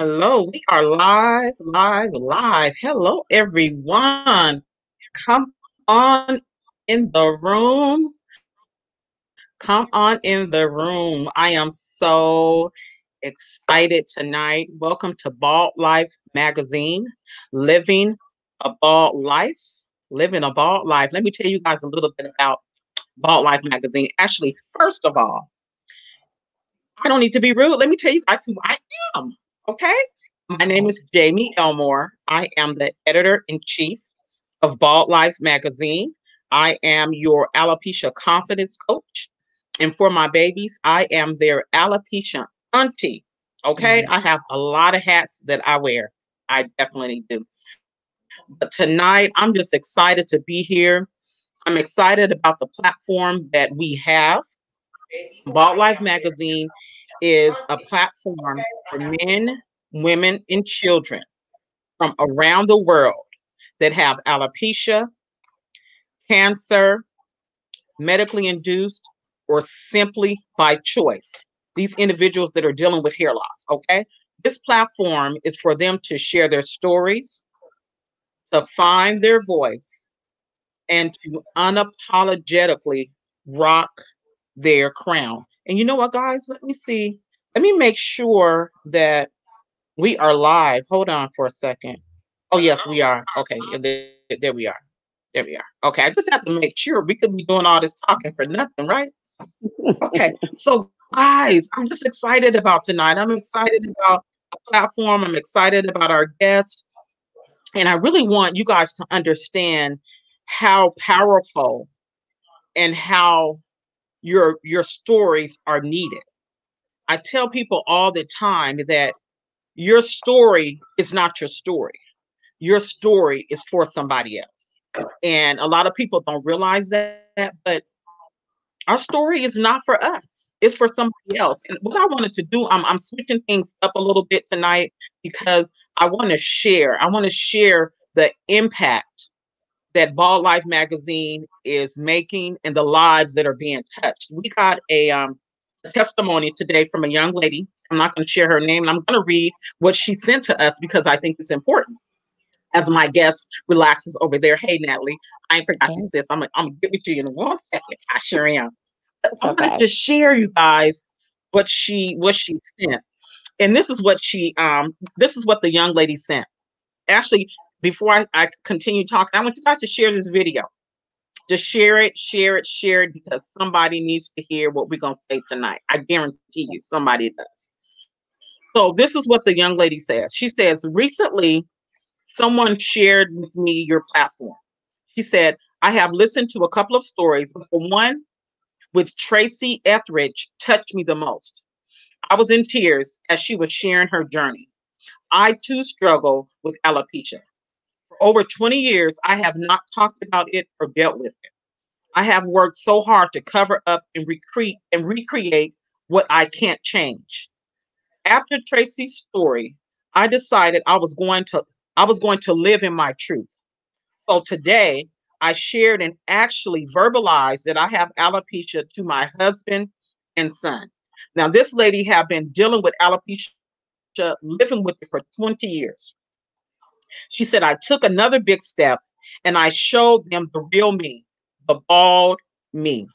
Hello, we are live, live, live. Hello, everyone. Come on in the room. Come on in the room. I am so excited tonight. Welcome to Bald Life Magazine, Living a Bald Life. Living a Bald Life. Let me tell you guys a little bit about Bald Life Magazine. Actually, first of all, I don't need to be rude. Let me tell you guys who I am. Okay. My name is Jamie Elmore. I am the editor in chief of Bald Life Magazine. I am your alopecia confidence coach. And for my babies, I am their alopecia auntie. Okay. I have a lot of hats that I wear. I definitely do. But tonight, I'm just excited to be here. I'm excited about the platform that we have. Bald Life Magazine is a platform for men, women, and children from around the world that have alopecia, cancer, medically induced, or simply by choice. These individuals that are dealing with hair loss, okay? This platform is for them to share their stories, to find their voice, and to unapologetically rock their crown. And you know what, guys? Let me see. Let me make sure that we are live. Hold on for a second. Oh, yes, we are. Okay, yeah, there we are. There we are. Okay, I just have to make sure we could be doing all this talking for nothing, right? Okay, so guys, I'm just excited about tonight. I'm excited about the platform. I'm excited about our guests. And I really want you guys to understand how powerful and how your stories are needed. I tell people all the time that your story is not your story. Your story is for somebody else. And a lot of people don't realize that, but our story is not for us. It's for somebody else. And what I wanted to do, I'm switching things up a little bit tonight because I want to share. I want to share the impact that Bald Life Magazine is making and the lives that are being touched. We got a testimony today from a young lady. I'm not going to share her name, and I'm going to read what she sent to us because I think it's important. As my guest relaxes over there, hey Natalie, I ain't forgot you, Okay, sis. I'm gonna give it to you in 1 second. I sure am. it's I wanted okay. to share you guys what she sent, and this is what the young lady sent. Actually, before I continue talking, I want you guys to share this video. Just share it, share it, share it, because somebody needs to hear what we're gonna say tonight. I guarantee you, somebody does. So this is what the young lady says. She says, recently, someone shared with me your platform. She said, I have listened to a couple of stories, but the one with Tracy Etheridge touched me the most. I was in tears as she was sharing her journey. I too struggle with alopecia. For over 20 years, I have not talked about it or dealt with it. I have worked so hard to cover up and recreate what I can't change. After Tracy's story, I decided I was going to live in my truth. So today, I shared and actually verbalized that I have alopecia to my husband and son. Now, this lady have been dealing with alopecia, living with it for 20 years. She said, I took another big step and I showed them the real me, the bald me.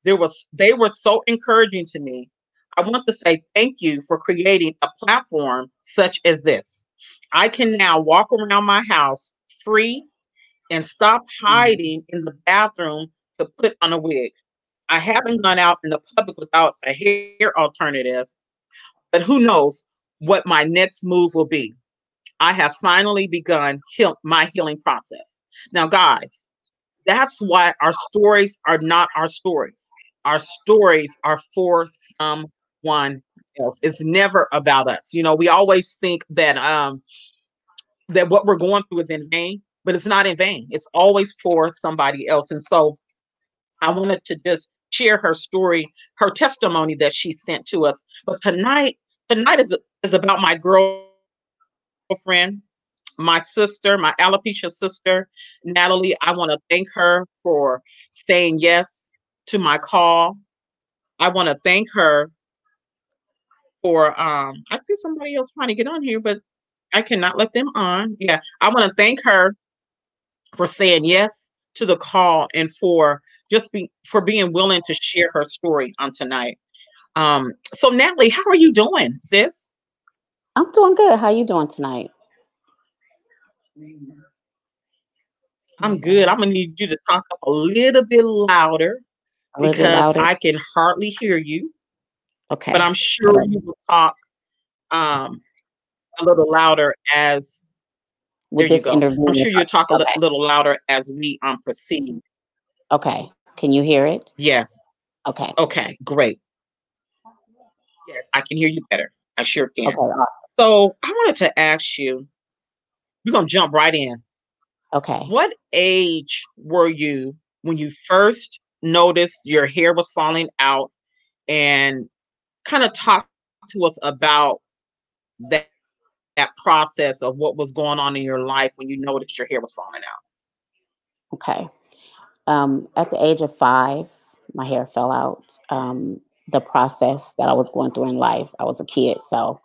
They were so encouraging to me. I want to say thank you for creating a platform such as this. I can now walk around my house free and stop hiding in the bathroom to put on a wig. I haven't gone out in the public without a hair alternative, but who knows what my next move will be. I have finally begun my healing process. Now, guys, that's why our stories are not our stories. Our stories are for someone else. It's never about us. You know, we always think that what we're going through is in vain, but it's not in vain. It's always for somebody else. And so I wanted to just share her story, her testimony that she sent to us. But tonight is about my girlfriend, my sister, my alopecia sister, Natalie. I want to thank her for saying yes to my call. I want to thank her for I see somebody else trying to get on here, but I cannot let them on. Yeah, I want to thank her for saying yes to the call and for for being willing to share her story on tonight. So Natalie, how are you doing, sis? I'm doing good. How you doing tonight? I'm good. I'm gonna need you to talk up a little bit louder A little bit because louder. I can hardly hear you, but Okay. I'm All sure right. you will talk um, a little louder as there With you this go. interview, I'm we're sure you'll talk a talking. Okay. little louder as we proceed. Okay. Can you hear it? Yes. Okay. Okay, great. Yes, I can hear you better. I sure Okay. can. So I wanted to ask you, we're gonna jump right in. Okay. What age were you when you first noticed your hair was falling out, and kind of talk to us about that process of what was going on in your life when you noticed your hair was falling out? Okay. At the age of 5, my hair fell out. The process that I was going through in life, I was a kid, so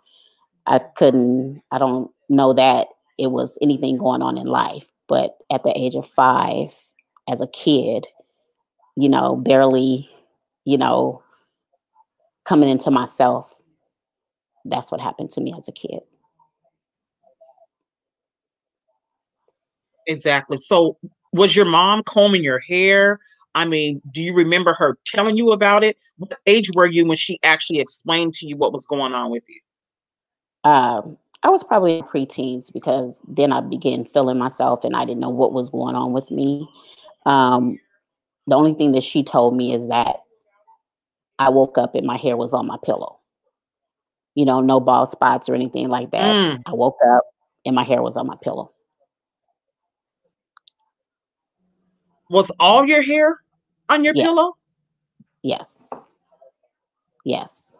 I don't know that it was anything going on in life. But at the age of 5, as a kid, barely, you know, coming into myself, that's what happened to me as a kid. Exactly. So was your mom combing your hair? I mean, do you remember her telling you about it? What age were you when she actually explained to you what was going on with you? I was probably in preteens because then I began feeling myself and I didn't know what was going on with me. Um, the only thing that she told me is that I woke up and my hair was on my pillow. No bald spots or anything like that. Mm. I woke up and my hair was on my pillow. Was all your hair on your Yes, pillow? yes, yes.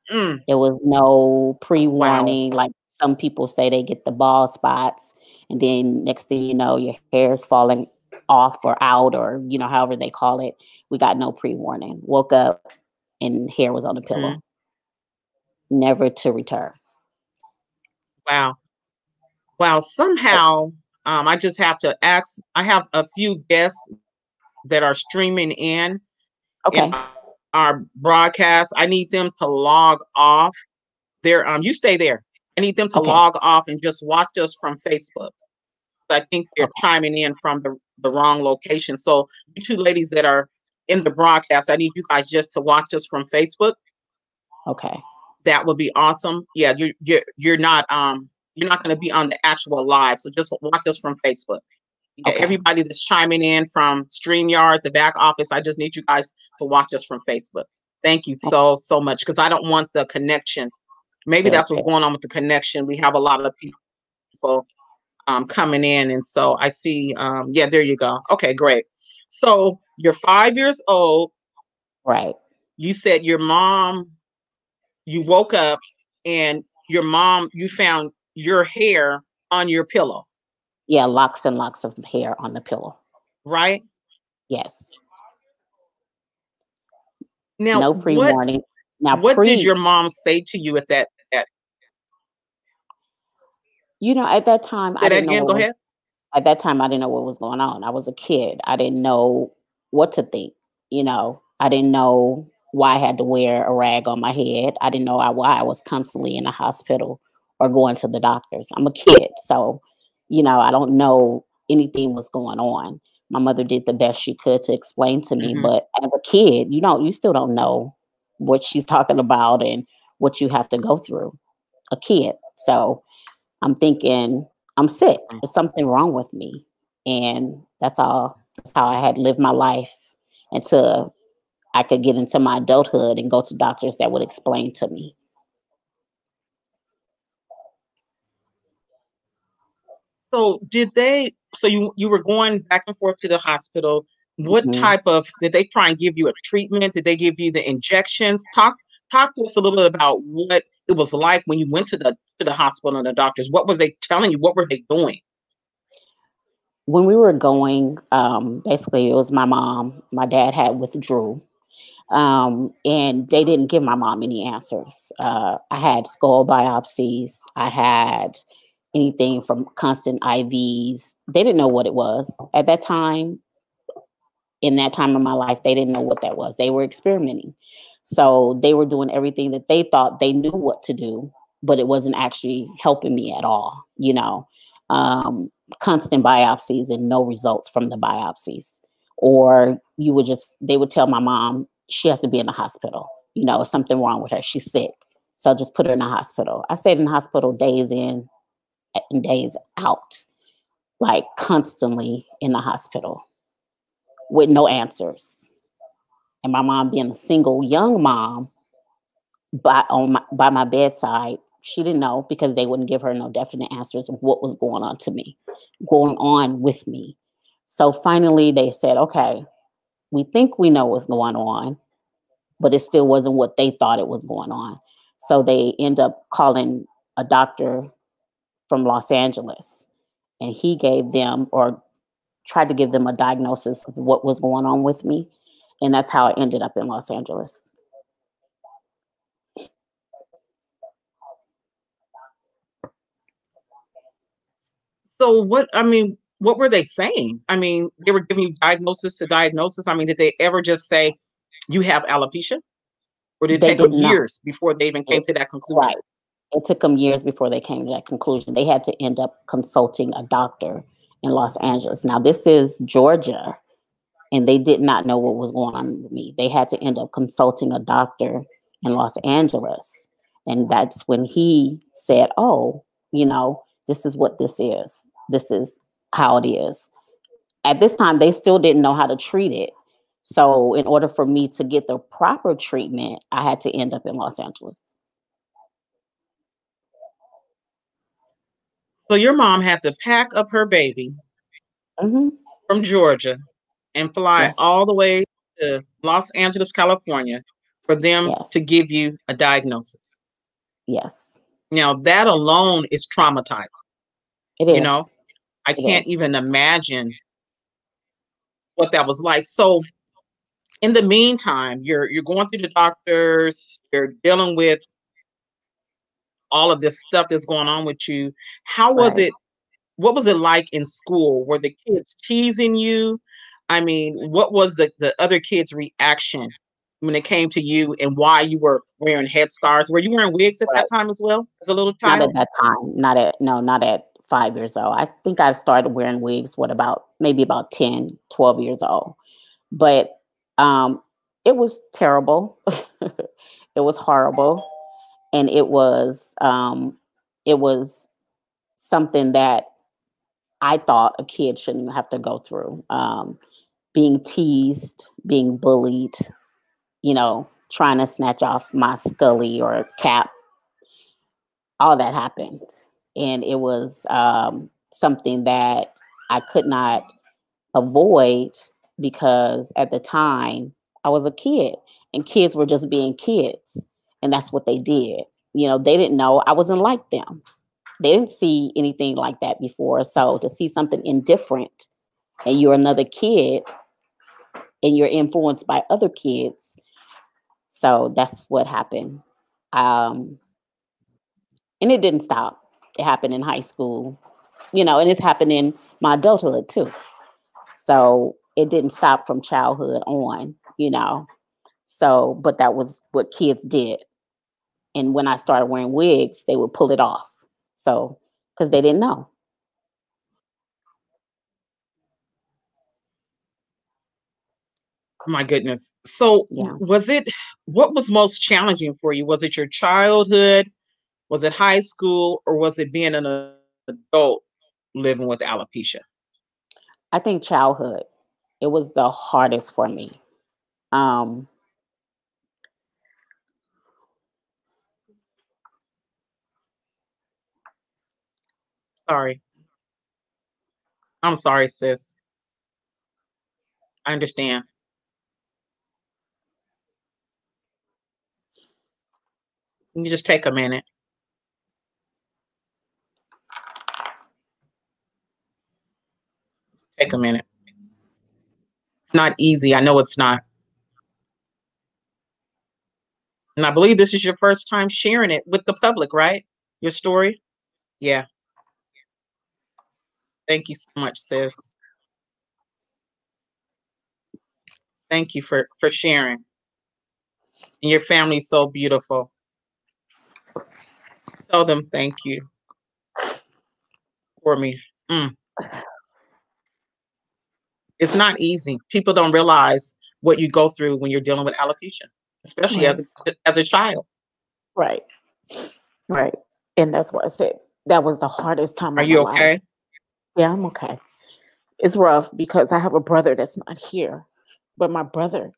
Mm. There was no Wow. pre-warning, like some people say they get the bald spots, and then next thing you know, your hair is falling off or out or, however they call it. We got no pre-warning. Woke up and hair was on the pillow, Mhm. never to return. Wow. Wow. Somehow, I just have to ask. I have a few guests that are streaming in Okay, our broadcast. I need them to log off. You stay there. I need them to log okay, off and just watch us from Facebook. I think they're okay, chiming in from the wrong location. So you two ladies that are in the broadcast, I need you guys just to watch us from Facebook. okay, That would be awesome. Yeah, you're not going to be on the actual live, so just watch us from Facebook. Yeah, okay, everybody that's chiming in from StreamYard, the back office, I just need you guys to watch us from Facebook. Thank you okay. so much because I don't want the connection. Maybe To that's what's check. going on with the connection. We have a lot of people coming in, and so I see. Yeah, there you go. Okay, great. So you're 5 years old. Right. You said your mom. You woke up, and your mom. You found your hair on your pillow, Yeah, locks and locks of hair on the pillow. right? Yes. Now, No pre-warning. Now what did pre your mom say to you at that? at that time I Say that didn't know again. what Go was ahead. At that time, I didn't know what was going on. I was a kid. I didn't know what to think. I didn't know why I had to wear a rag on my head. I didn't know why I was constantly in the hospital or going to the doctors. I'm a kid. So, I don't know anything was going on. My mother did the best she could to explain to me. Hmm. But as a kid, you still don't know what she's talking about and what you have to go through. A kid. So, I'm thinking, I'm sick. There's something wrong with me. And that's all. That's how I had lived my life until I could get into my adulthood and go to doctors that would explain to me. So did they? So you were going back and forth to the hospital. What Mhm. type of did they try and give you a treatment? Did they give you the injections? Talk to us a little bit about what it was like when you went to the hospital and the doctors. What was they telling you? What were they doing? When we were going, basically, it was my mom. My dad had withdrew. And they didn't give my mom any answers. I had skull biopsies. I had anything from constant IVs. They didn't know what it was at that time. In that time of my life, they didn't know what that was. They were experimenting. So they were doing everything that they thought they knew what to do, but it wasn't actually helping me at all, you know. Um, Constant biopsies and no results from the biopsies. Or you would just, they would tell my mom she has to be in the hospital. You know, something wrong with her. She's sick. So just put her in the hospital. I stayed in the hospital days in and days out, like constantly in the hospital with no answers. And my mom being a single young mom by my bedside, she didn't know because they wouldn't give her no definite answers of what was going on to me, going on with me. So finally they said, okay, we think we know what's going on, but it still wasn't what they thought it was going on. So they end up calling a doctor from Los Angeles, and he gave them or tried to give them a diagnosis of what was going on with me. And that's how I ended up in Los Angeles. So what, I mean, what were they saying? I mean, they were giving you diagnosis to diagnosis. I mean, did they ever just say you have alopecia? Or did it They take them didn't know. years before they even came It, to that conclusion? right. It took them years before they came to that conclusion. They had to end up consulting a doctor in Los Angeles. Now, this is Georgia, and they did not know what was going on with me. They had to end up consulting a doctor in Los Angeles. And that's when he said, oh, you know, this is what this is. This is how it is. At this time, they still didn't know how to treat it. So, in order for me to get the proper treatment, I had to end up in Los Angeles. So your mom had to pack up her baby Hmm. from Georgia and fly Yes. all the way to Los Angeles, California for them to Yes. give you a diagnosis. Yes. Now, that alone is traumatizing. It You is. know, I It can't is. even imagine what that was like. So, in the meantime, you're going through the doctors, you're dealing with all of this stuff that's going on with you. How was Right. it? What was it like in school? Were the kids teasing you? I mean, what was the other kids' reaction when it came to you and why you were wearing headscarves? Were you wearing wigs at Right. that time as well as a little Not child? at that time. Not at no, not at 5 years old. I think I started wearing wigs what about maybe about 10, 12 years old. But um it was terrible. It was horrible. And it was something that I thought a kid shouldn't have to go through. Being teased, being bullied, you know, trying to snatch off my scully or cap, all that happened. And it was something that I could not avoid because at the time I was a kid and kids were just being kids. And that's what they did. You know, they didn't know I wasn't like them. They didn't see anything like that before. So to see something indifferent and you're another kid and you're influenced by other kids. So that's what happened. Um, and it didn't stop. It happened in high school, you know, and it's happened in my adulthood too. So it didn't stop from childhood on, you know. So, but that was what kids did. And when I started wearing wigs, they would pull it off. So, because they didn't know. My goodness. So, Yeah. was it what was most challenging for you? Was it your childhood? Was it high school, or was it being an adult living with alopecia? I think childhood, it was the hardest for me. Um, Sorry. I'm sorry, sis. I understand. You just take a minute. Take a minute. It's not easy. I know it's not. And I believe this is your first time sharing it with the public, right? Your story? Yeah. Thank you so much, sis. Thank you for sharing. And your family's so beautiful. Tell them thank you for me. Mm. It's not easy. People don't realize what you go through when you're dealing with alopecia, especially Right. as a child. Right. Right. And that's what I said. That was the hardest time Are of my you life. okay? Yeah, I'm okay. It's rough because I have a brother that's not here, but my brother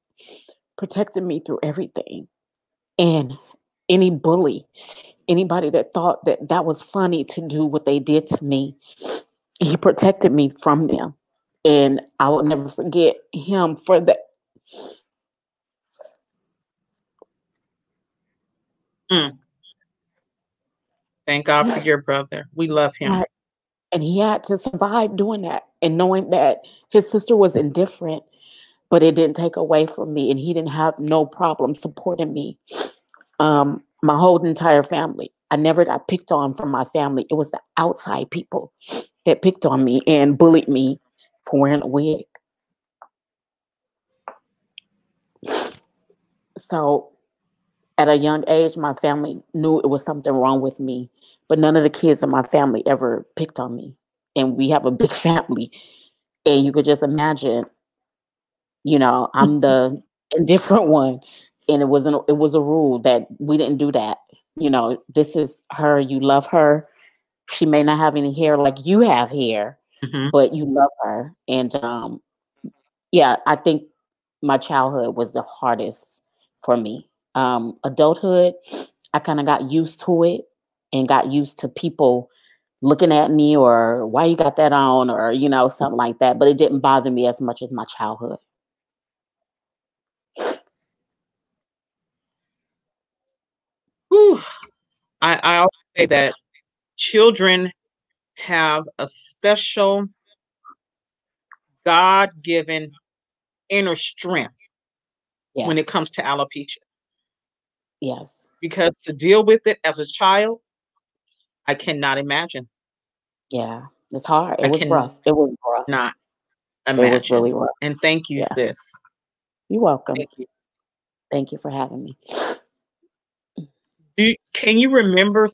protected me through everything. And any bully, anybody that thought that that was funny to do what they did to me, he protected me from them. And I will never forget him for that. Mm. Thank God for your brother. We love him. Right. And he had to survive doing that and knowing that his sister was indifferent, but it didn't take away from me. And he didn't have no problem supporting me. My whole entire family. I never got picked on from my family. It was the outside people that picked on me and bullied me for wearing a wig. So at a young age, my family knew it was something wrong with me, but none of the kids in my family ever picked on me. And we have a big family. And you could just imagine, I'm the indifferent one. And it was a rule that we didn't do that. This is her, you love her. She may not have any hair like you have hair, Mhm. but you love her. And yeah, I think my childhood was the hardest for me. Adulthood, I kind of got used to it and got used to people looking at me or why you got that on or something like that. But it didn't bother me as much as my childhood. Whew. I always say that children have a special God-given inner strength when it Yes, comes to alopecia, yes, because to deal with it as a child, I cannot imagine. yeah. It's hard. It I was rough. It was rough. cannot It was imagine. really rough. And thank you, Yeah. sis. You're welcome. Thank you. Thank you for having me. Can you remember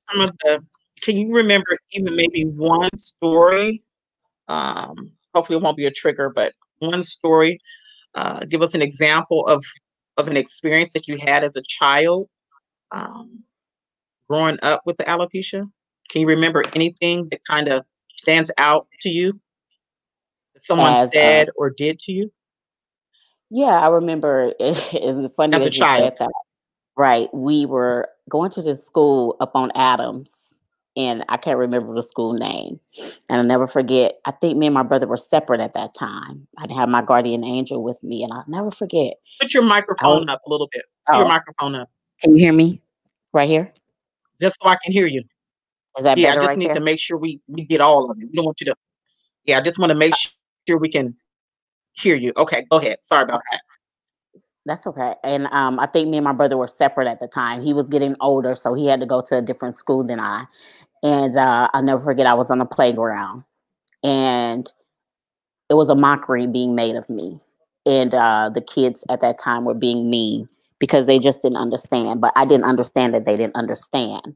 can you remember even maybe one story? Hopefully it won't be a trigger, but one story. Give us an example of an experience that you had as a child, um, growing up with the alopecia. Can you remember anything that kind of stands out to you that someone As said or did to you Yeah, I remember it's funny as a that you child? said that. Right. We were going to this school up on Adams, and I can't remember the school name. And I'll never forget, I think me and my brother were separate at that time. I didn't have my guardian angel with me, and I'll never forget. Put your I was, microphone up a little bit. Put your oh, microphone up can you hear me? Right here? just so I can hear you. Is that Yeah, I better just right need to there? make sure we get all of it. We don't want you to. Yeah, I just want to make sure we can hear you. Okay, go ahead. Sorry about that. That's okay. And I think me and my brother were separate at the time. He was getting older, so he had to go to a different school than I. And I'll never forget, I was on the playground, and it was a mockery being made of me. And the kids at that time were being mean because they just didn't understand. But I didn't understand that they didn't understand.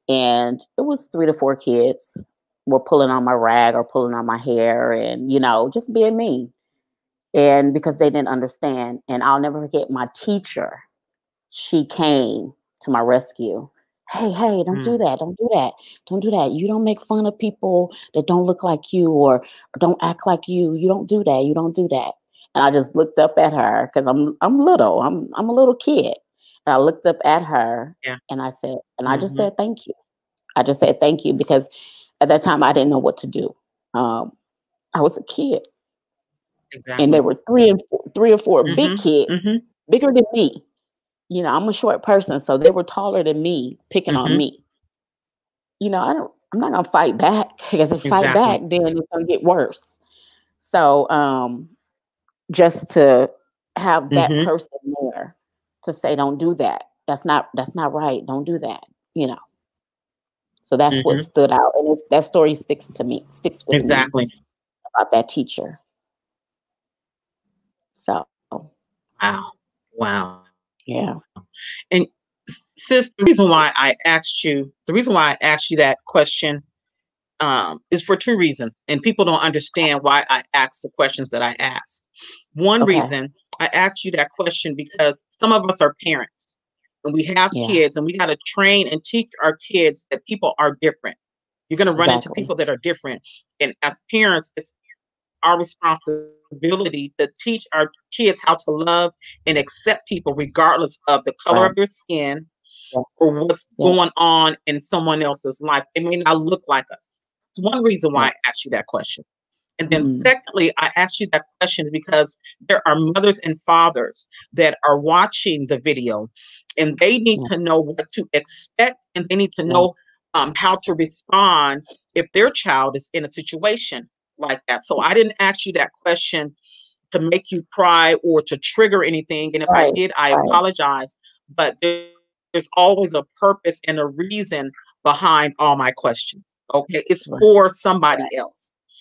And it was 3 to 4 kids were pulling on my rag or pulling on my hair and, just being mean. And because they didn't understand. And I'll never forget my teacher, she came to my rescue. Hey, hey, don't do Mm, that. Don't do that. Don't do that. You don't make fun of people that don't look like you or don't act like you. You don't do that. You don't do that. And I just looked up at her because I'm little. I'm a little kid. And I looked up at her yeah. and I just Hmm. said thank you. I just said thank you because at that time I didn't know what to do. Um, I was a kid, and there Exactly. were 3 or 4 big Hmm. kids, Hmm. bigger than me. I'm a short person, so they were taller than me, picking on Hmm. me. I'm not gonna fight back because if I fight back, Exactly. then it's gonna get worse. So, just to have that Hmm. person there to say, "Don't do that." That's not right. Don't do that. You know. So that's what Mhm. stood out, and that story sticks with me Exactly. about that teacher. So Wow. Wow. yeah, And sis, the reason why I asked you that question is for two reasons, and people don't understand why I ask the questions that I ask. One okay, reason I asked you that question because some of us are parents and we have yeah, kids, and we got to train and teach our kids that people are different. You're going to run into exactly, people that are different. And as parents, it's our responsibility to teach our kids how to love and accept people regardless of the color right, of their skin yes, or what's yes, going on in someone else's life. They may not look like us. It's one reason why yes, I asked you that question. And then, mm, secondly, I asked you that question because there are mothers and fathers that are watching the video and they need yes, to know what to expect and they need to yes, know how to respond if their child is in a situation like that. So I didn't ask you that question to make you cry or to trigger anything. And if I right, did, I right, apologize. But there's always a purpose and a reason behind all my questions. Okay. It's for right, somebody right, else.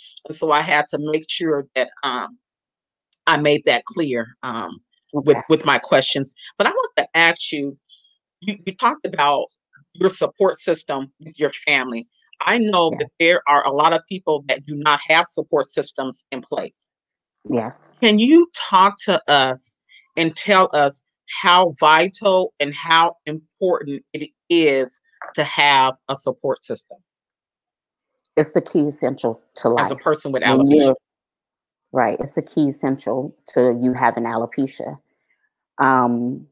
And so I had to make sure that I made that clear okay, with my questions. But I want to ask you, you talked about your support system with your family. I know yes, that there are a lot of people that do not have support systems in place. yes. Can you talk to us and tell us how vital and how important it is to have a support system It's the key essential to as a life. person with When alopecia? you're right, it's the key essential to you having alopecia. Um,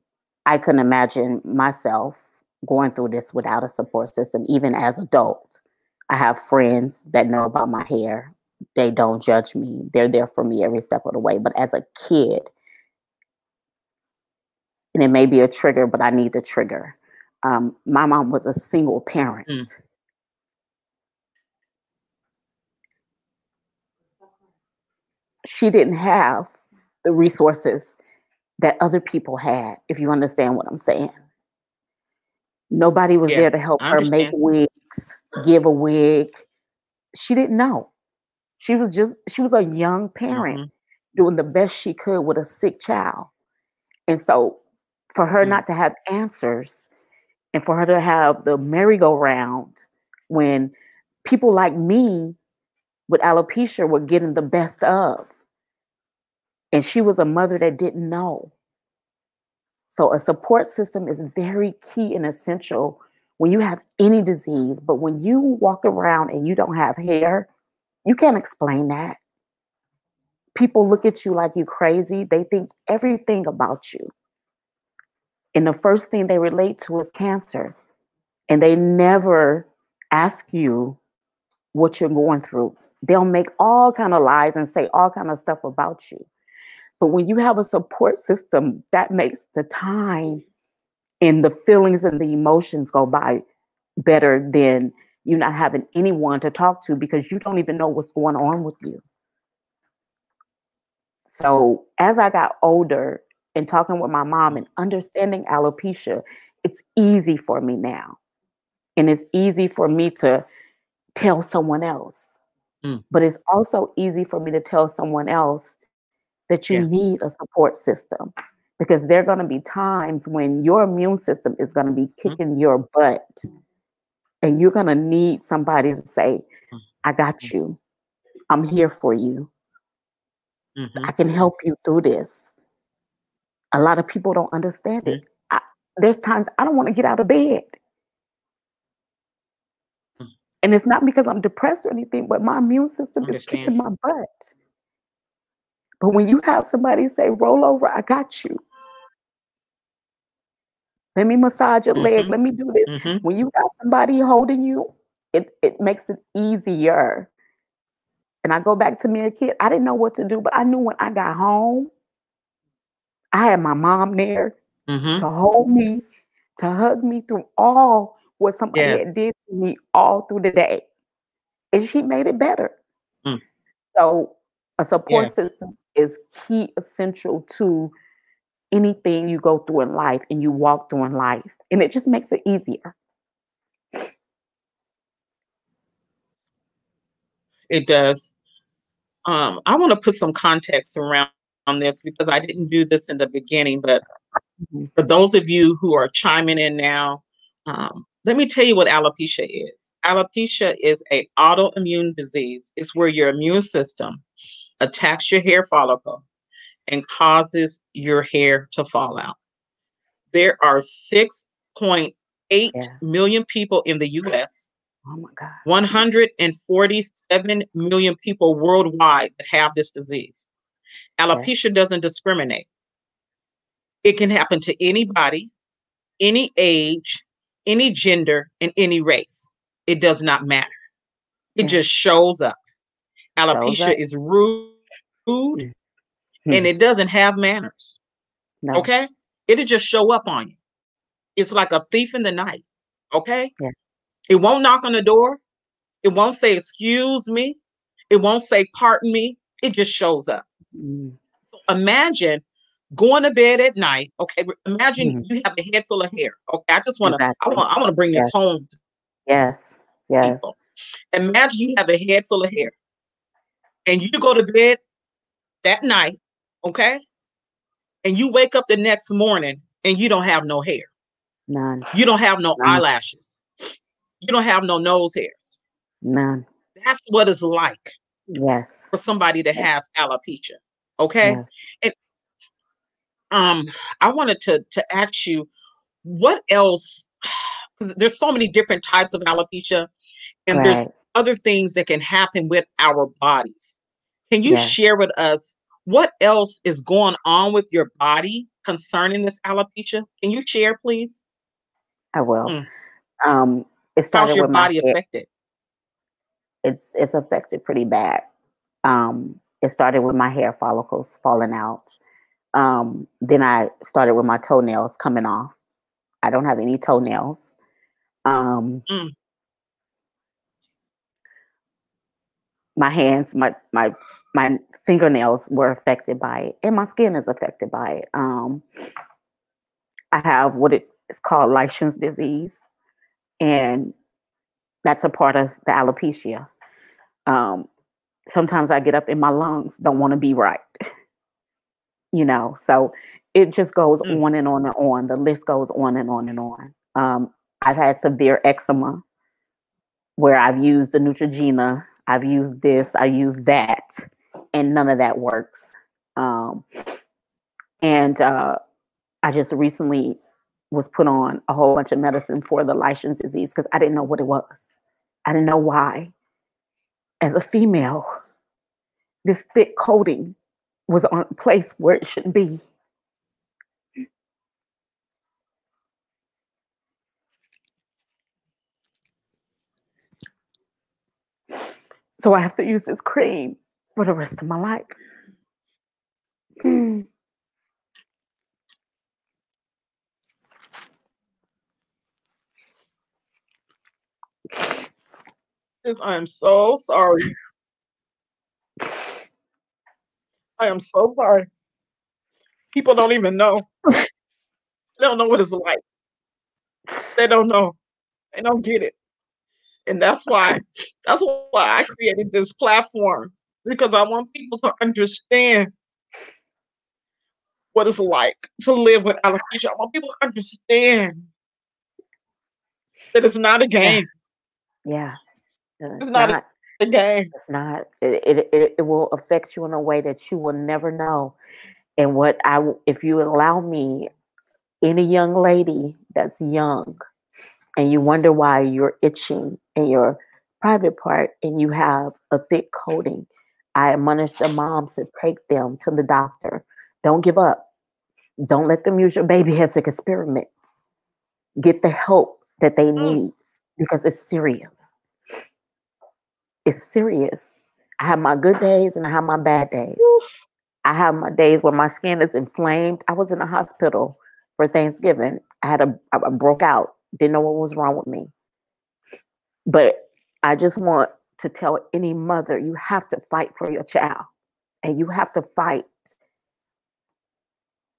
I couldn't imagine myself going through this without a support system, even as adult. I have friends that know about my hair. They don't judge me. They're there for me every step of the way. But as a kid, and it may be a trigger, but I need the trigger. My mom was a single parent. Mm, She didn't have the resources that other people had, if you understand what I'm saying. Nobody was yeah, there to help I her make understand. wigs, give a wig. She didn't know. She was a young parent Hmm. doing the best she could with a sick child. And so for her Mm, not to have answers and for her to have the merry-go-round when people like me with alopecia were getting the best of, and she was a mother that didn't know. So a support system is very key and essential when you have any disease. But when you walk around and you don't have hair, you can't explain that. People look at you like you crazy. They think everything about you. And the first thing they relate to is cancer. And they never ask you what you're going through. They'll make all kind of lies and say all kind of stuff about you. But when you have a support system, that makes the time and the feelings and the emotions go by better than you not having anyone to talk to because you don't even know what's going on with you. So as I got older and talking with my mom mm, and understanding alopecia, it's easy for me now. And it's easy for me to tell someone else. mm, But it's also easy for me to tell someone else that you need yes. a support system because there are going to be times when your immune system is going to be Mm, kicking your butt and you're going to need somebody to say, mm, I got mm, you. I'm here for you. I mhm, can help you through this. A lot of people don't understand mhm, it. I, there's times I don't want to get out of bed. mm. And it's not because I'm depressed or anything, but my immune system is Understand. kicking my butt. But when you have somebody say, roll over, I got you. Let me massage your leg. Mhm, Let me do this. mhm, When you got somebody holding you, it makes it easier. And I go back to me a kid. I didn't know what to do, but I knew when I got home, I had my mom there mhm. to hold me, to hug me through all what somebody had Yes. did to me all through the day. And she made it better. Mm, So a support yes. system is key essential to anything you go through in life and you walk through in life. And it just makes it easier. It does. I want to put some context around this because I didn't do this in the beginning, but Mhm. for those of you who are chiming in now, let me tell you what alopecia is. Alopecia is a autoimmune disease. It's where your immune system attacks your hair follicle and causes your hair to fall out. There are 6.8 Yes. million people in the US, Oh my God. 147 million people worldwide that have this disease. Alopecia Yes. doesn't discriminate. It can happen to anybody, any age, any gender, and any race. It does not matter. It Yes. just shows up. Shows Alopecia up. is rude and it doesn't have Mhm. manners. Okay? No. It'll just show up on you. It's like a thief in the night. Okay? Yes. It won't knock on the door. It won't say, excuse me. It won't say, pardon me. It just shows up. Mm. So imagine going to bed at night. Okay. Imagine Mhm. you have a head full of hair. Okay. Exactly. I want to bring this Yes. home to Yes. people. Yes. Imagine you have a head full of hair and you go to bed that night. Okay. And you wake up the next morning and you don't have no hair. None. You don't have no None. eyelashes. You don't have no nose hairs. None. That's what it's like Yes. for somebody that Yes. has alopecia. Okay. Yes. And um, I wanted to ask you what else, 'cause there's so many different types of alopecia, and there's Right. other things that can happen with our bodies. Can you Yes. share with us what else is going on with your body concerning this alopecia? Can you share, please? I will. Mm. Um, it How's started your with my body hair. affected? It's affected pretty bad. It started with my hair follicles falling out. Then I started with my toenails coming off. I don't have any toenails. Um, Mm, my hands, my fingernails were affected by it, and my skin is affected by it. I have what it is called Lichen's disease, and that's a part of the alopecia. Um, Sometimes I get up and my lungs don't want to be right, so it just goes mm, on and on and on. The list goes on and on and on. I've had severe eczema where I've used the Neutrogena, I've used this, I used that, and none of that works. Um, and I just recently was put on a whole bunch of medicine for the Lichen's disease because I didn't know what it was. I didn't know why. As a female, this thick coating was on a place where it shouldn't be. So I have to use this cream for the rest of my life. Mm. sis, I am so sorry. I am so sorry. People don't even know. They don't know what it's like. They don't know. They don't get it. And that's why I created this platform because I want people to understand what it's like to live with alopecia. I want people to understand that it's not a Yeah, game. yeah. It's It's not a not. game. It's not. It will affect you in a way that you will never know. And if you allow me, any young lady that's young and you wonder why you're itching in your private part and you have a thick coating, I admonish the moms to take them to the doctor. Don't give up. Don't let them use your baby as an experiment. Get the help that they Mm, need because it's serious. It's serious. I have my good days and I have my bad days. whew, I have my days where my skin is inflamed. I was in the hospital for Thanksgiving. I broke out. Didn't know what was wrong with me. But I just want to tell any mother, you have to fight for your child, and you have to fight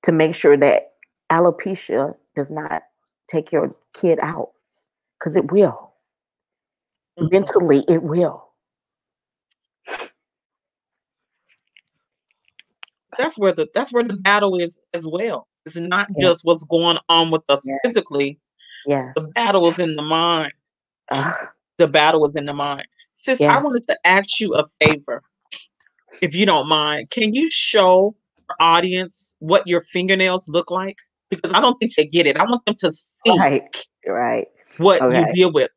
to make sure that alopecia does not take your kid out, because it will. Mhm. Mentally, it will. That's where the battle is as well. It's not Yeah. just what's going on with us Yes. physically. Yes. The battle is in the mind. Ugh. The battle is in the mind. Sis, I Yes. wanted to ask you a favor, if you don't mind. Can you show our audience what your fingernails look like? Because I don't think they get it. I want them to see Right. Right. what you Okay. deal with.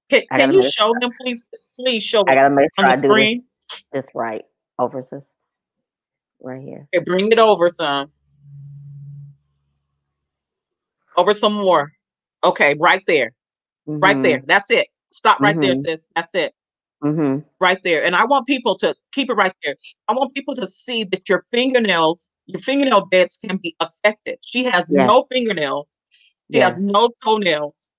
Can, I can gotta you make show them, please? Please show I it gotta make on sure the I do screen. this right. Over, sis. Right here. Okay, bring it over some. Over some more. Okay, right there. Right there. Mhm. That's it. Stop right there, Mhm. sis. That's it. Mhm. Right there. And I want people to keep it right there. I want people to see that your fingernail beds can be affected. She has Yes. no fingernails. She has Yes. no toenails.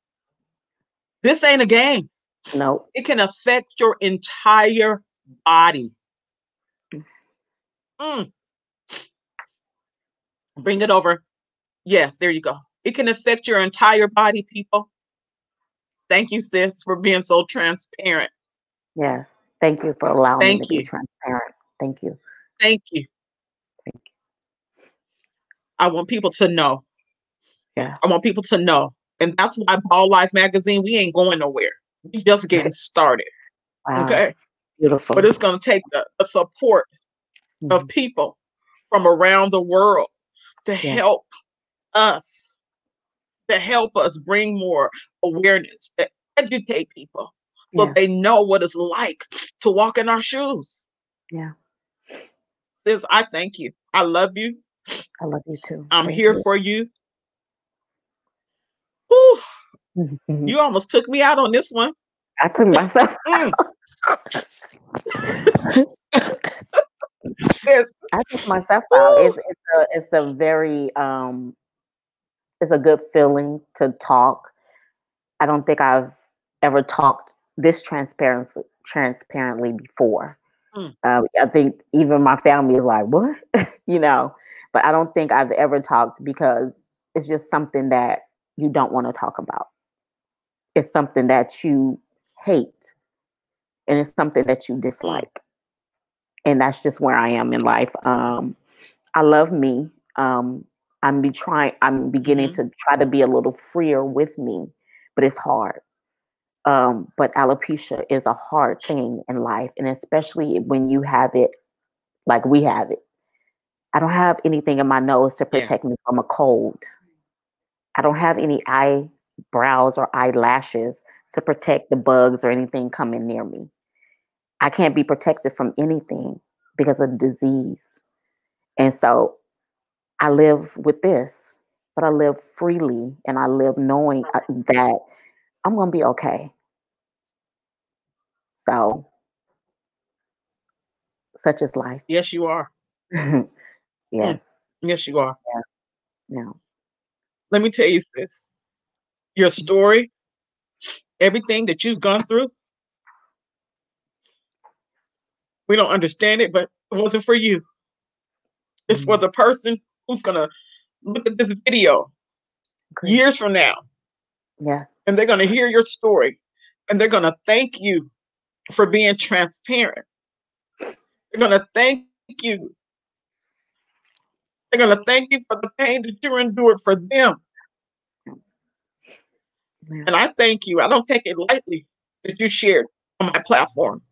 This ain't a game. Nope. It can affect your entire body. Mm, bring it over. Yes, there you go. It can affect your entire body, people. Thank you, sis, for being so transparent. Yes. Thank you for allowing me to Thank be you. transparent. Thank you. Thank you. Thank I want people to know. you. Yeah. I want people to know. And that's why Ball Life Magazine, we ain't going nowhere. We just getting started. Wow. Okay. But Beautiful. it's going to take the support of Mhm. people from around the world to Yes. help us, to help us bring more awareness, to educate people so Yes. they know what it's like to walk in our shoes. Yeah. Sis, I thank you. I love you. I love you too. I'm Thank here you. for you. Whew, Mhm. you almost took me out on this one. I took myself Mm, I sis. took myself out. Whew. It's a very it's a good feeling to talk. I don't think I've ever talked this transparently before. Mm, I think even my family is like, "What?" you know. But I don't think I've ever talked because it's just something that you don't want to talk about. It's something that you hate, and it's something that you mm, dislike, and that's just where I am in life. I love me. I'm beginning mhm. to try to be a little freer with me, but it's hard. But alopecia is a hard thing in life, and especially when you have it like we have it. I don't have anything in my nose to protect Yes. me from a cold. I don't have any eyebrows or eyelashes to protect the bugs or anything coming near me. I can't be protected from anything because of disease. And so I live with this, but I live freely and I live knowing that I'm going to be okay. So, such is life. Yes, you are. Mm, Yes. yes, you are. Yeah. Yeah. Let me tell you this. Your story, everything that you've gone through, we don't understand it, but it wasn't for you. It's for Mm, the person who's going to look at this video agree. years from now Yes. and they're going to hear your story and they're going to thank you for being transparent. They're going to thank you. They're going to thank you for the pain that you endured for them. Yeah. And I thank you. I don't take it lightly that you shared on my platform.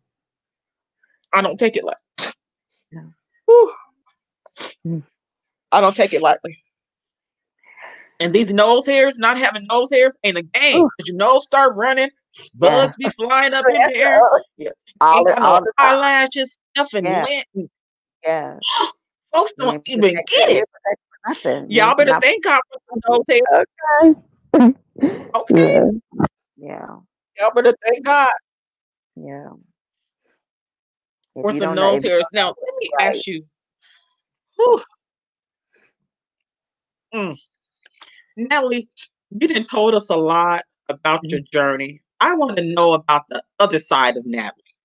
I don't take it lightly. Yeah. Whew, Mm. I don't take it lightly. And these nose hairs, not having nose hairs ain't a game. Ooh, Cause your nose start running, yeah. bugs be flying up in there. Yeah, ain't got All no the time. eyelashes, stuff and Yeah. lint. And Yeah. folks You don't ain't even protected. get You it. ain't protected for nothing. You Y'all ain't better not thank God for some nose hairs. okay. Okay. Yeah. Yeah. Y'all better thank God Yeah. If for you some don't know, nose hairs. Now, let me right. ask you, whew, mm, Natalie, you done told us a lot about Mhm. your journey. I want to know about the other side of Natalie.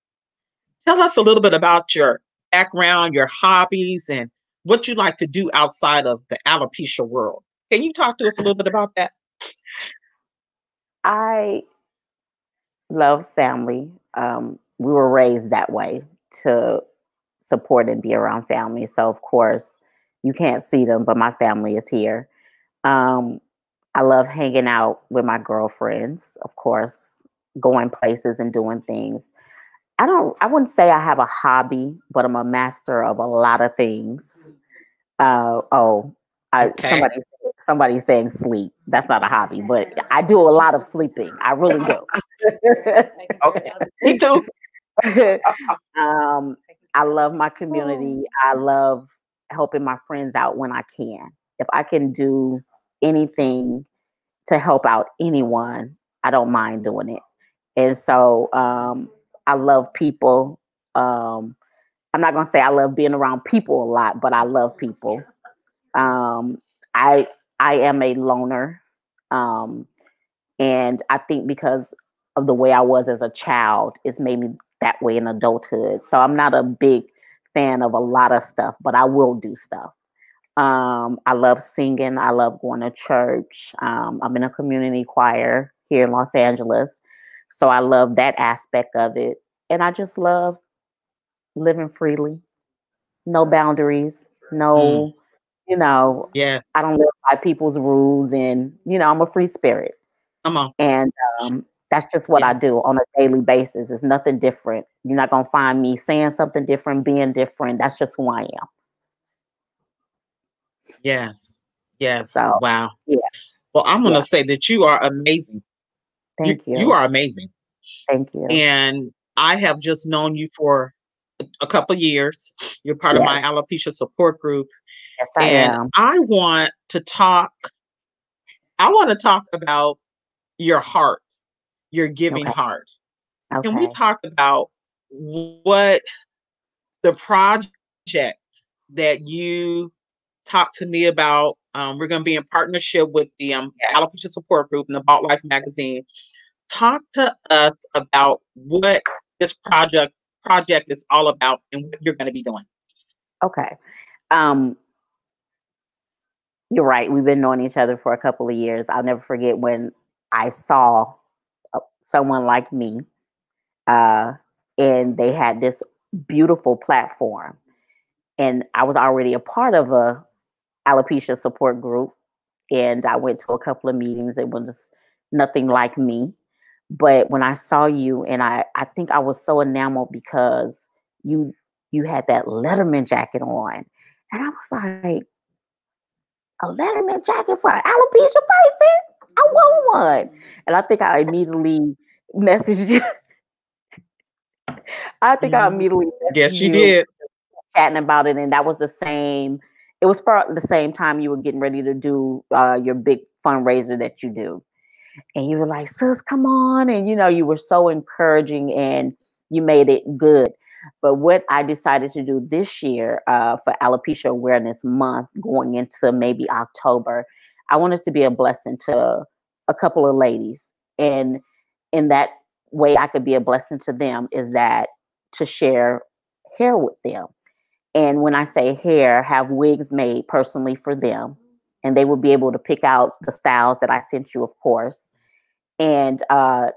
Tell us a little bit about your background, your hobbies, and what you like to do outside of the alopecia world. Can you talk to us a little bit about that? I love family. We were raised that way to support and be around family. So of course, you can't see them, but my family is here. Um, I love hanging out with my girlfriends, of course, going places and doing things. I wouldn't say I have a hobby, but I'm a master of a lot of things. Oh, Okay. somebody's saying sleep. That's not a hobby, but I do a lot of sleeping. I really do. Okay. Me too. um, I love my community. I love helping my friends out when I can. If I can do anything to help out anyone, I don't mind doing it. And so I love people. Um, I'm not gonna say I love being around people a lot, but I love people. Um, I I am a loner, um, and I think because of the way I was as a child, it's made me that way in adulthood. So I'm not a big fan of a lot of stuff, but I will do stuff. I love singing. I love going to church. I'm in a community choir here in Los Angeles, so I love that aspect of it, and I just love living freely, no boundaries, Mm, no, you know, yes. I don't live by people's rules, and I'm a free spirit, Come on. and that's just what I Yes. do on a daily basis. It's nothing different. You're not gonna find me saying something different, being different. That's just who I am. Yes. Yes. So, Wow. yeah, Well, I'm yeah. gonna say that you are amazing. You Thank you you, are amazing. thank you. And I have just known you for a couple of years. You're part of Yes, my alopecia support group. yes, I And am. I want to talk about your heart, your giving Okay, heart. Can we okay, talk about what the project that you talked to me about? We're going to be in partnership with the Alopecia Support Group and About Life magazine. Talk to us about what this project is all about and what you're going to be doing. okay. Um, you're right. We've been knowing each other for a couple of years. I'll never forget when I saw someone like me, uh, and they had this beautiful platform, and I was already a part of a alopecia support group, and I went to a couple of meetings. It was nothing like me, but when I saw you, and I think I was so enamored because you you had that Letterman jacket on, and I was like, a Letterman jacket for an alopecia person? I want one. And I think I immediately messaged you. I think I Mhm. immediately Yes, messaged you you, did. chatting about it, and that was the same. It was for the same time you were getting ready to do your big fundraiser that you do, and you were like, "Sis, come on!" And you were so encouraging, and you made it good. But what I decided to do this year for Alopecia Awareness Month, going into maybe October, I wanted to be a blessing to a couple of ladies, and in that way, I could be a blessing to them. Is that to share hair with them? And when I say hair, have wigs made personally for them, and they will be able to pick out the styles that I sent you, of course. And I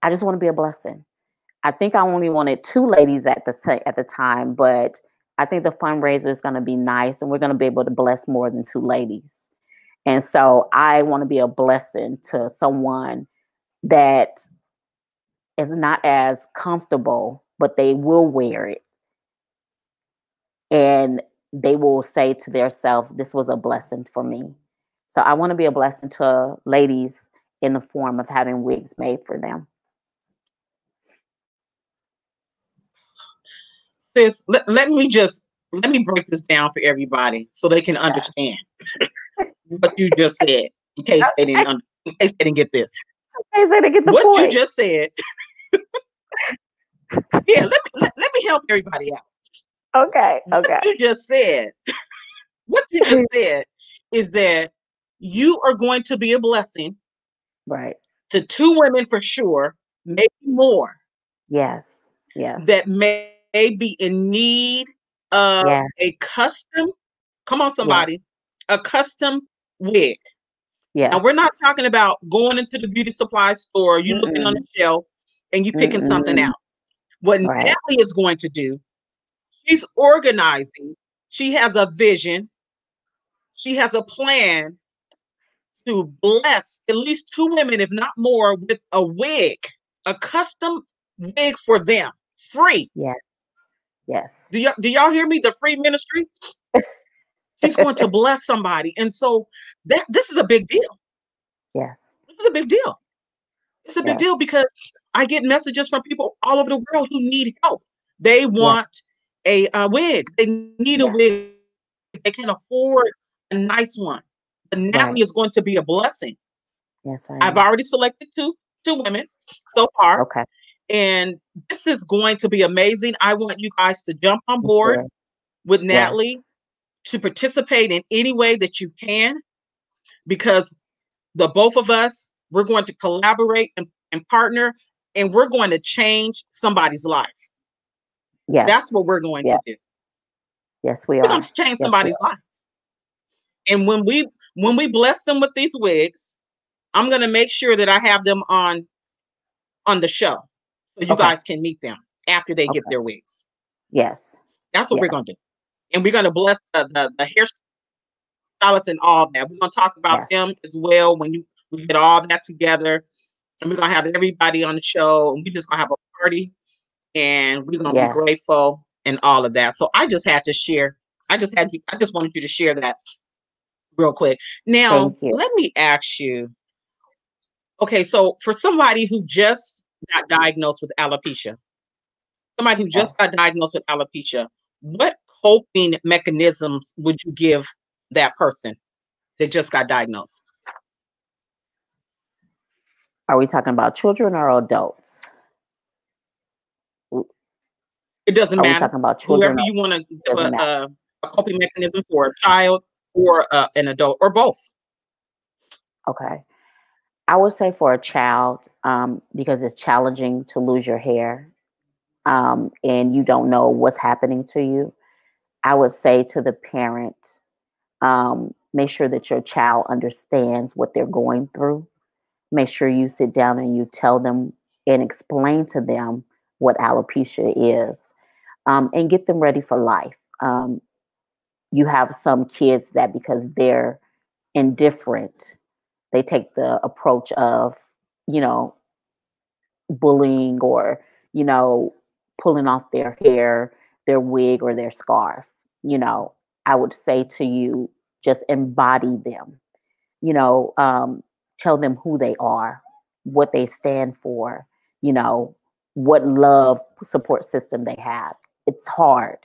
just want to be a blessing. I think I only wanted two ladies at the time, but I think the fundraiser is going to be nice, and we're going to be able to bless more than two ladies. And so I want to be a blessing to someone that is not as comfortable, but they will wear it, and they will say to themselves, "This was a blessing for me." So I want to be a blessing to ladies in the form of having wigs made for them. Sis, let me break this down for everybody so they can understand what you just said in case they didn't get this. Okay, so to get the What you point. just said, yeah, let me help everybody out. Okay, What okay. you just said, what you just said is that you are going to be a blessing Right. to two women for sure, maybe more, Yes. Yes. that may be in need of Yeah. a custom Come on, Yes. somebody. A custom wig. Now, Yes. we're not talking about going into the beauty supply store, you looking on the Mm-mm. shelf and you picking something Mm-mm. out. What Right. Natalie is going to do, she's organizing. She has a vision. She has a plan to bless at least two women, if not more, with a wig, a custom wig for them, free. Yes. Yes. Do y'all hear me? The free ministry. She's going to bless somebody, and so that this is a big deal. Yes. This is a big deal. It's a big deal Yes. because I get messages from people all over the world who need help. They Yes. want a wig. They need a wig. Yes. They can't afford a nice one. But Natalie is going Right. to be a blessing. Yes, I I've am. already selected two women so far, Okay. and this is going to be amazing. I want you guys to jump on It board is. with Yes. Natalie to participate in any way that you can, because the both of us, we're going to collaborate and partner, and we're going to change somebody's life. That's Yes. what we're going to Yes. do. Yes, we We're going are. to change Yes, we somebody's life. And when we bless them with these wigs, I'm going to make sure that I have them on the show so are. you Okay. guys can meet them after they get Okay. their wigs. Yes. That's what we're Yes. going to do. And we're going to bless the hairstylists and all that. We're going to talk about Yes. them as well when we get all that together. And we're going to have everybody on the show. And we're just going to have a party. And we're going to be Yes. grateful and all of that. So I just had to share. I just wanted you to share that real quick. Now, Thank you. let me ask you, okay, so for somebody who just got diagnosed with alopecia, somebody who just got Yes. diagnosed with alopecia, what coping mechanisms would you give that person that just got diagnosed? Are we talking about children or adults? It doesn't Are we matter. talking about Whoever children or you want to give doesn't matter? a coping mechanism for, a child or an adult or both. Okay. I would say for a child, because it's challenging to lose your hair, and you don't know what's happening to you. I would say to the parent, make sure that your child understands what they're going through. Make sure you sit down and you tell them and explain to them what alopecia is, and get them ready for life. You have some kids that because they're indifferent, they take the approach of, you know, bullying or, you know, pulling off their hair, their wig, or their scarf. You know, I would say to you, just embody them, you know, tell them who they are, what they stand for, you know, what love support system they have. It's hard.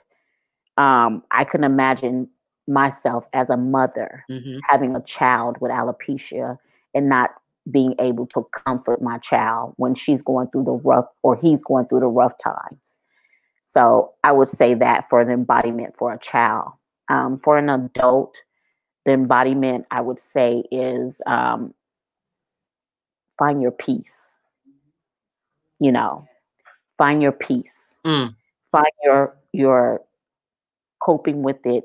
I can imagine myself as a mother Hmm. having a child with alopecia and not being able to comfort my child when she's going through the rough or he's going through the rough times. So I would say that for the embodiment for a child. For an adult, the embodiment I would say is find your peace, you know, find your peace, Mm, find your coping with it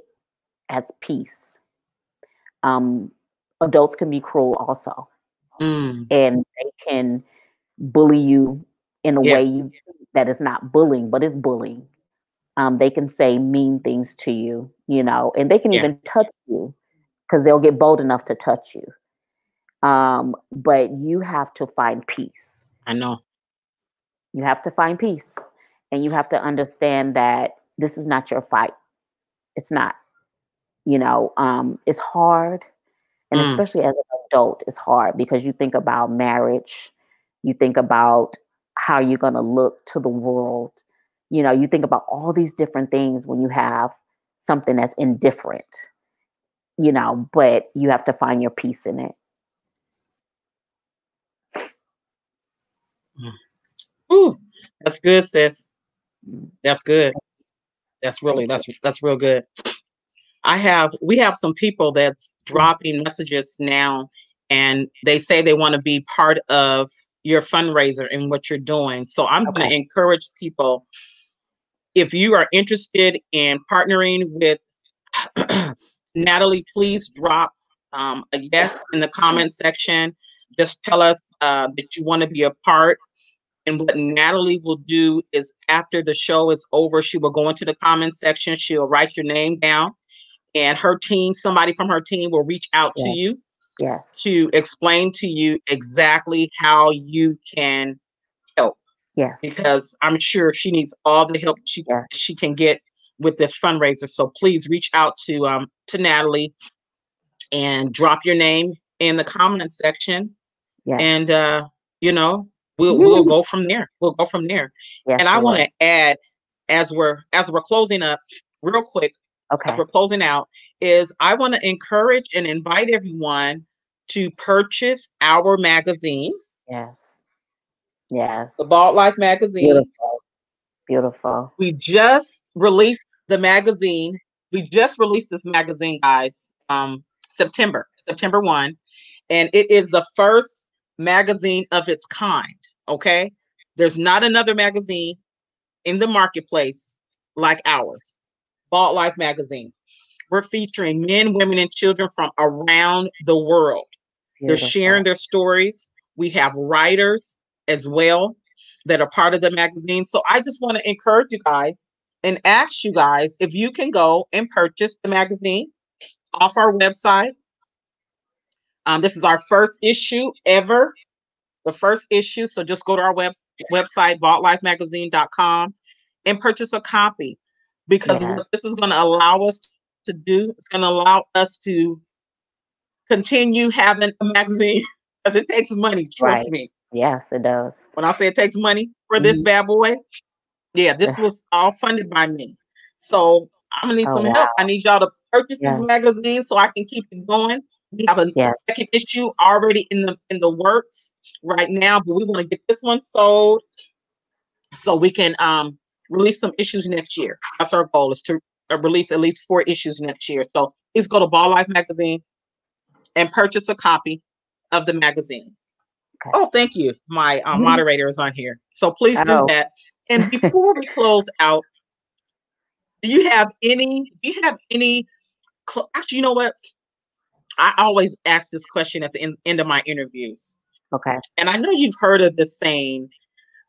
as peace. Um, Adults can be cruel also, mm, and they can bully you in a way yes. that is not bullying, but it's bullying. They can say mean things to you, you know, and they can Yeah, even touch you because they'll get bold enough to touch you. But you have to find peace. I know. You have to find peace, and you have to understand that this is not your fight. It's not. You know, it's hard. And Mm, especially as an adult, it's hard because you think about marriage, you think about how you're going to look to the world. You know, you think about all these different things when you have something that's indifferent, you know, but you have to find your peace in it. mm. Ooh, that's good, sis. Mm. That's good. That's really Thank you. that's real good. We have some people that's dropping messages now, and they say they want to be part of your fundraiser and what you're doing. So I'm going Okay. to encourage people, if you are interested in partnering with Natalie, please drop a yes in the comment section. Just tell us that you want to be a part. And what Natalie will do is after the show is over, she will go into the comment section. She'll write your name down, and her team, somebody from her team, will reach out to Yes. you Yes. to explain to you exactly how you can help. Yes. Because I'm sure she needs all the help Yes. she can get with this fundraiser. So please reach out to Natalie and drop your name in the comment section, Yes. and we'll go from there. We'll go from there. Yes, And I we want will. to add, as we're closing up, real quick, as Okay. we're closing out, is I want to encourage and invite everyone to purchase our magazine, Yes. Yes. the Bald Life magazine. Beautiful. Beautiful. We just released the magazine. We just released this magazine, guys, September 1. And it is the first magazine of its kind. Okay. There's not another magazine in the marketplace like ours, Bald Life magazine. We're featuring men, women, and children from around the world. They're sharing Beautiful. their stories. We have writers as well that are part of the magazine. So I just want to encourage you guys and ask you guys if you can go and purchase the magazine off our website. This is our first issue ever, the first issue. So just go to our website, baldlifemagazine.com, and purchase a copy, because Yes. what this is going to allow us to do, it's going to allow us to continue having a magazine, because it takes money. Right. Trust me. Yes, it does. When I say it takes money for this Mhm. bad boy, yeah, this was all funded by me. So I'm gonna need Oh, some help. I wow. need y'all to purchase this Yes. magazine so I can keep it going. We have a Yes. second issue already in the works right now, but we want to get this one sold so we can release some issues next year. That's our goal, is to release at least 4 issues next year. So please go to Ball Life Magazine and purchase a copy of the magazine. Okay. Oh, thank you. My Mhm. moderator is on here. So please do Oh, that. And before we close out, do you have any actually, you know what? I always ask this question at the end of my interviews. okay. And I know you've heard of this saying,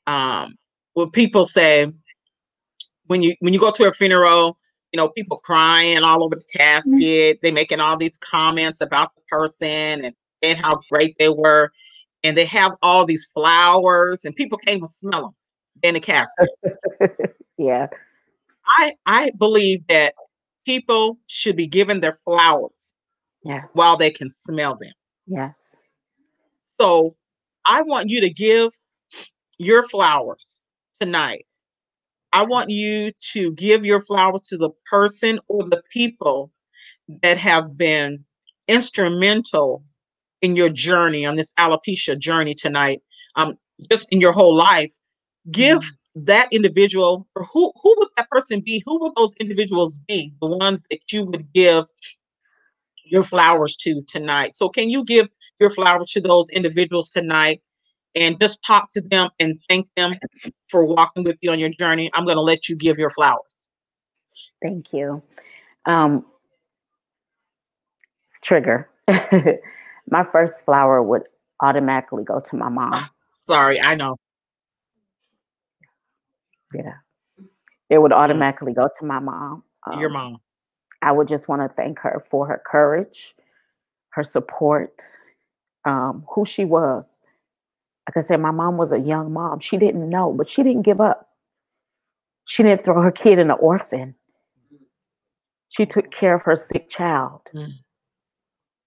where people say, when you go to a funeral, people crying all over the Mhm. casket, they making all these comments about the person and saying how great they were, and they have all these flowers, and people came and smell them in the casket. Yeah. I believe that people should be given their flowers Yes. while they can smell them. Yes. So I want you to give your flowers tonight. I want you to give your flowers to the person or the people that have been instrumental in your journey, on this alopecia journey tonight, um, just in your whole life. Give Mhm. that individual, or who would that person be? Who would those individuals be? The ones that you would give your flowers to tonight. So can you give your flowers to those individuals tonight and just talk to them and thank them for walking with you on your journey? I'm going to let you give your flowers. Thank you. Um, Trigger. My first flower would automatically go to my Ah, mom. sorry, I know. Yeah. It would Mm, automatically go to my mom. your mom. I would just want to thank her for her courage, her support, who she was. Like I said, my mom was a young mom. She didn't know, but she didn't give up. She didn't throw her kid in an orphan. She took care of her sick child. Mm,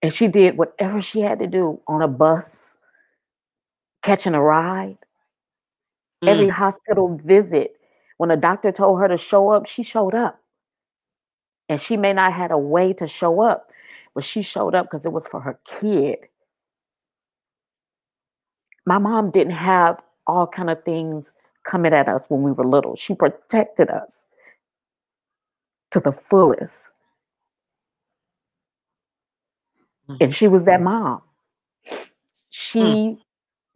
And she did whatever she had to do on a bus, catching a ride, every mm, hospital visit. When a doctor told her to show up, she showed up. And she may not had a way to show up, but she showed up because it was for her kid. My mom didn't have all kind of things coming at us when we were little. She protected us to the fullest. mm, And she was that mom. mm. She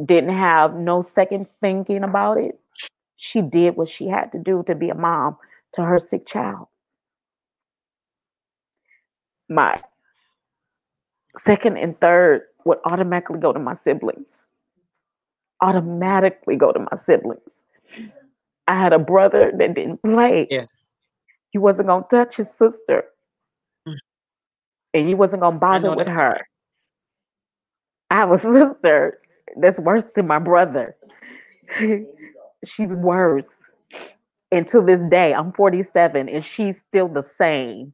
didn't have no second thinking about it. She did what she had to do to be a mom to her sick child. My second and third would automatically go to my siblings. Automatically go to my siblings. I had a brother that didn't play. Yes. He wasn't gonna touch his sister, Mm, and he wasn't gonna I bother know with that's her. right. I have a sister that's worse than my brother. She's worse. And to this day, I'm 47 and she's still the same.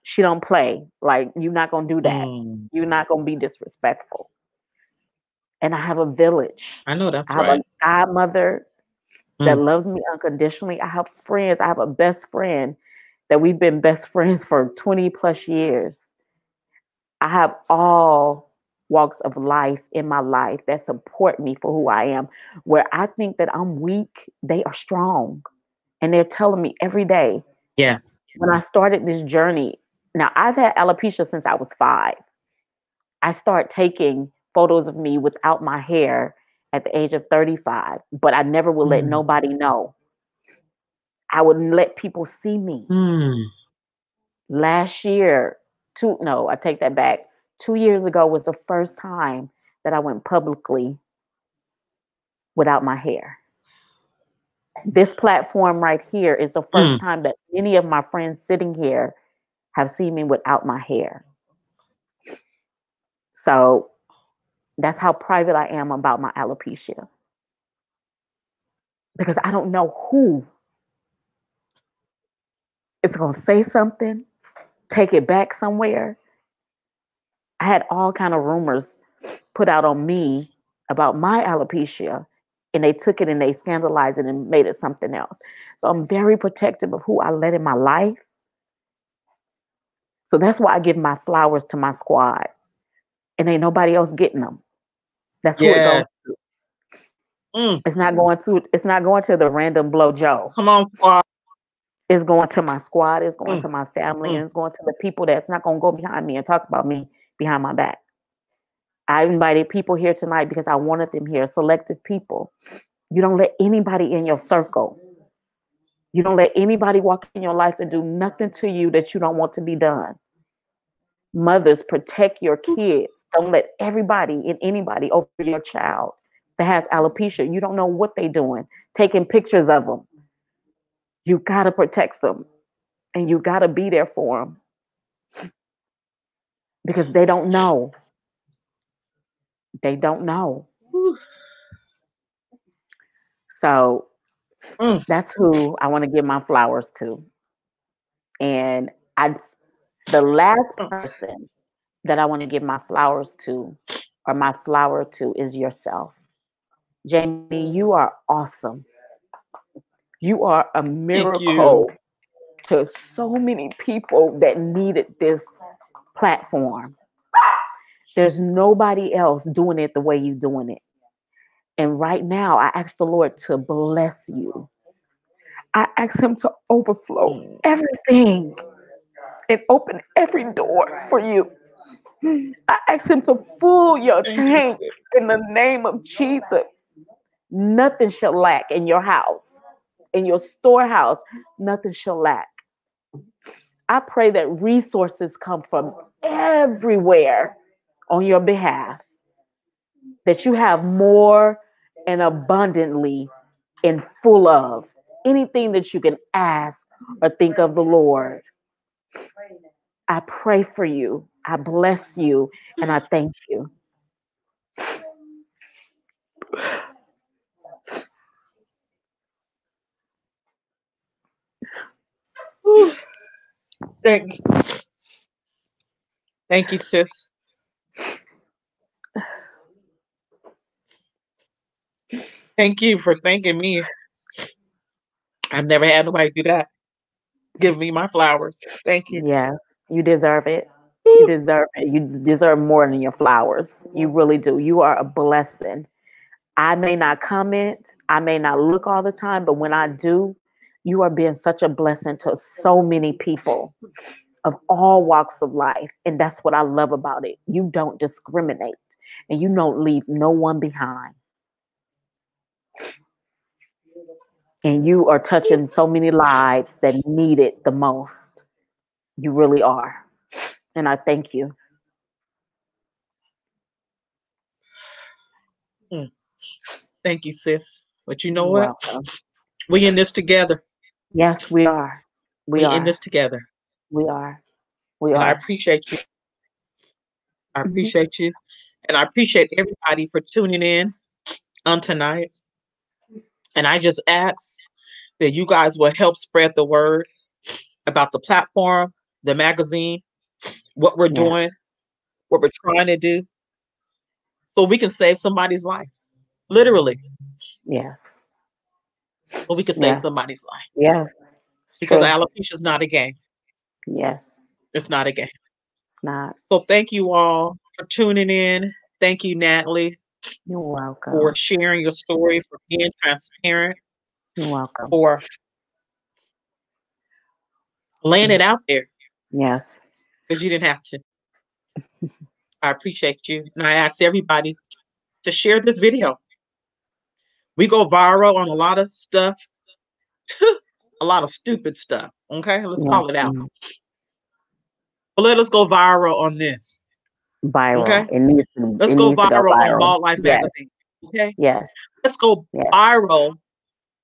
She don't play. Like, you're not gonna do that. Mm, You're not gonna be disrespectful. And I have a village. I know I that's have a right. godmother that Mm, loves me unconditionally. I have friends. I have a best friend that we've been best friends for 20 plus years. I have all walks of life in my life that support me for who I am. Where I think that I'm weak, they are strong. And they're telling me every day. yes. When I started this journey, now I've had alopecia since I was 5. I started taking photos of me without my hair at the age of 35, but I never would let Mm, nobody know. I wouldn't let people see me. mm, Last year, no, I take that back. 2 years ago was the first time that I went publicly without my hair. This platform right here is the first mm, time that many of my friends sitting here have seen me without my hair. So that's how private I am about my alopecia because I don't know who is going to say something, take it back somewhere. I had all kind of rumors put out on me about my alopecia, and they took it and they scandalized it and made it something else. So I'm very protective of who I let in my life. So that's why I give my flowers to my squad, and ain't nobody else getting them. That's who it goes yes. to. Mm, It's not going to. It's not going to the random blow Joe. come on, squad. It's going to my squad. It's going Mm, to my family, mm, and it's going to the people that's not going to go behind me and talk about me behind my back. I invited people here tonight because I wanted them here. Selective people. You don't let anybody in your circle. You don't let anybody walk in your life and do nothing to you that you don't want to be done. Mothers, protect your kids. Don't let everybody and anybody over your child that has alopecia. You don't know what they're doing, taking pictures of them. You got to protect them and you got to be there for them because they don't know. They don't know. whew, So mm, that's who I want to give my flowers to. And I, the last mm. person that I want to give my flowers to or my flower to is yourself. Jamie, you are awesome. You are a Thank you. miracle to so many people that needed this platform. There's nobody else doing it the way you're doing it. And right now, I ask the Lord to bless you. I ask Him to overflow Mm, everything and open every door for you. I ask Him to fill your thank you, tank sis. in the name of Jesus. Nothing shall lack in your house, in your storehouse. Nothing shall lack. I pray that resources come from everywhere on your behalf, that you have more and abundantly and full of anything that you can ask or think of the Lord. I pray for you. I bless you and I thank you. Whew, thank, thank you, sis. Thank you for thanking me. I've never had nobody do that. Give me my flowers. Thank you. Yes, you deserve it. You Whew, deserve it. You deserve more than your flowers. You really do. You are a blessing. I may not comment, I may not look all the time, but when I do, you are being such a blessing to so many people of all walks of life. And that's what I love about it. You don't discriminate and you don't leave no one behind. And you are touching so many lives that need it the most. You really are. And I thank you. Mm, thank you, sis. But you know You're what? welcome. We in this together. Yes, we are. We We in are. this together. We are. We And I are. appreciate you. I Mhm. appreciate you. And I appreciate everybody for tuning in on tonight. And I just ask that you guys will help spread the word about the platform, the magazine, what we're Yes. doing, what we're trying to do, so we can save somebody's life. Literally, Yes. so we can save Yes. somebody's life. Yes. It's Because true. alopecia is not a game. Yes. It's not a game. It's not. So thank you all for tuning in. Thank you, Natalie, You're for welcome. sharing your story, for being transparent, You're welcome. for laying it Mm. out there Yes. because you didn't have to. I appreciate you. And I ask everybody to share this video. We go viral on a lot of stuff, a lot of stupid stuff. Okay, let's Yeah. call it out. Mm. But let us go viral on this. Viral. Okay, It let's go needs to go viral on viral. Bald Life Yes. Magazine. Okay, Yes. let's go Yes. viral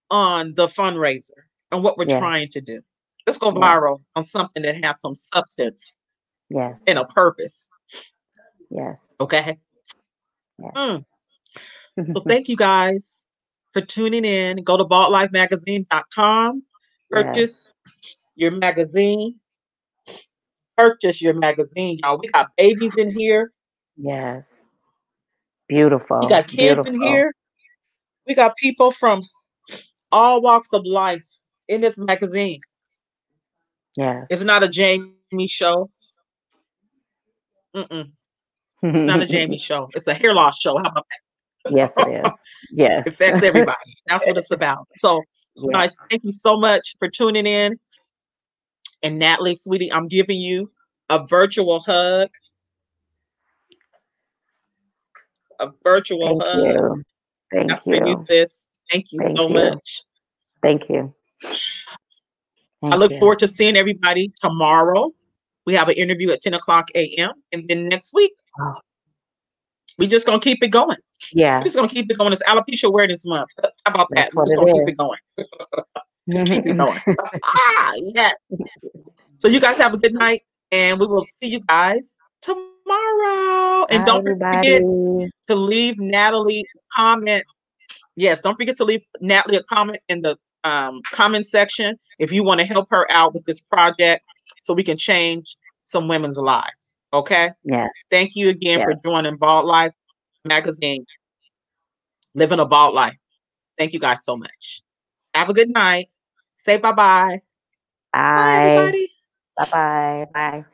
on the fundraiser and what we're Yes. trying to do. Let's go Yes. viral on something that has some substance and Yes. a purpose. Yes. Okay. Yes. Mm. So thank you guys for tuning in. Go to baldlifemagazine.com. Yes. Purchase your magazine. Purchase your magazine, y'all. We got babies in here. Yes. We Beautiful. got kids in Beautiful. here. We got people from all walks of life in this magazine. It's Yes. not a Jamie show. Mm-mm. It's not a Jamie show. It's a hair loss show. How about Yes, it that? is. Yes. It affects everybody. That's what it's about. So, Yeah. guys, thank you so much for tuning in. And Natalie, sweetie, I'm giving you a virtual hug. A virtual Thank hug. you. Thank That's for you, you. sis. Thank you Thank so you. much. Thank you. I Thank look you. forward to seeing everybody tomorrow. We have an interview at 10 o'clock a.m. And then next week, Oh, we just going to keep it going. We're yeah, just going to keep it going. It's Alopecia Awareness Month. How about that? that's We're what just it going to keep is. it going. Just keep it going. Yeah. So you guys have a good night, and we will see you guys tomorrow. And Bye, don't forget everybody. to leave Natalie a comment. Yes, don't forget to leave Natalie a comment in the comment section if you want to help her out with this project so we can change some women's lives. Okay. Yes, Thank you again for yes. joining Bald Life Magazine, Living a Bald Life. Thank you guys so much. Have a good night. Say bye bye. Bye, Bye. everybody. Bye-bye. Bye.